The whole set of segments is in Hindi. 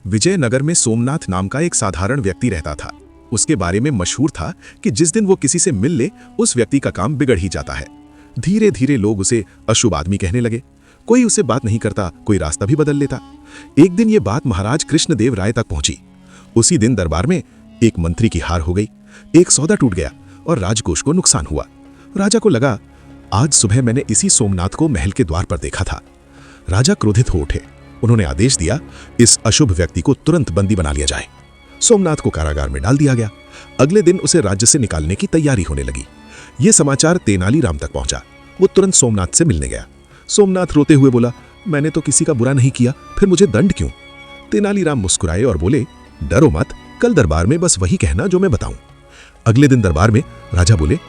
विजयनगर में सोमनाथ नाम का एक साधारण व्यक्ति रहता था। उसके बारे में मशहूर था कि जिस दिन वो किसी से मिल ले उस व्यक्ति का काम बिगड़ ही जाता है। धीरे धीरे लोग उसे अशुभ आदमी कहने लगे। कोई उसे बात नहीं करता, कोई रास्ता भी बदल लेता। एक दिन ये बात महाराज कृष्णदेव राय तक पहुंची। उसी दिन दरबार में एक मंत्री की हार हो गई, एक सौदा टूट गया और राजकोष को नुकसान हुआ। राजा को लगा, आज सुबह मैंने इसी सोमनाथ को महल के द्वार पर देखा था। राजा क्रोधित हो उठे। उन्होंने आदेश दिया, इस अशुभ व्यक्ति को तुरंत बंदी बना लिया जाए। सोमनाथ को कारागार में डाल दिया गया। अगले दिन उसे राज्य से निकालने की तैयारी होने लगी। यह समाचार तेनालीराम तक पहुंचा। वो तुरंत सोमनाथ से मिलने गया। सोमनाथ रोते हुए बोला, मैंने तो किसी का बुरा नहीं किया, फिर मुझे दंड क्यों? तेनालीराम मुस्कुराए और बोले, डरो मत, कल दरबार में बस वही कहना जो मैं बताऊं। अगले दिन दरबार में राजा बोले,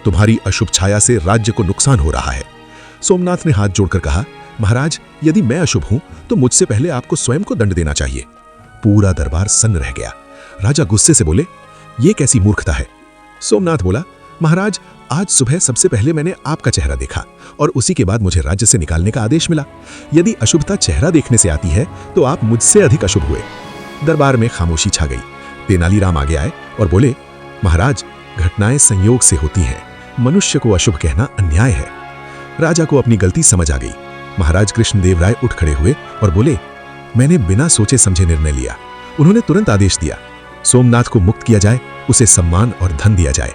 तुम्हारी अशुभ छाया से राज्य को नुकसान हो रहा है। सोमनाथ ने हाथ जोड़कर कहा, महाराज, यदि मैं अशुभ हूं तो मुझसे पहले आपको स्वयं को दंड देना चाहिए। पूरा दरबार सन्न रह गया। राजा गुस्से से बोले, यह कैसी मूर्खता है? सोमनाथ बोला, महाराज, आज सुबह सबसे पहले मैंने आपका चेहरा देखा और उसी के बाद मुझे राज्य से निकालने का आदेश मिला। यदि अशुभता चेहरा देखने से आती है तो आप मुझसे अधिक अशुभ हुए। दरबार में खामोशी छा गई। तेनालीराम आगे आए और बोले, महाराज, घटनाएं संयोग से होती हैं, मनुष्य को अशुभ कहना अन्याय है। राजा को अपनी गलती समझ आ गई। महाराज कृष्णदेव राय उठ खड़े हुए और बोले, मैंने बिना सोचे समझे निर्णय लिया। उन्होंने तुरंत आदेश दिया, सोमनाथ को मुक्त किया जाए, उसे सम्मान और धन दिया जाए।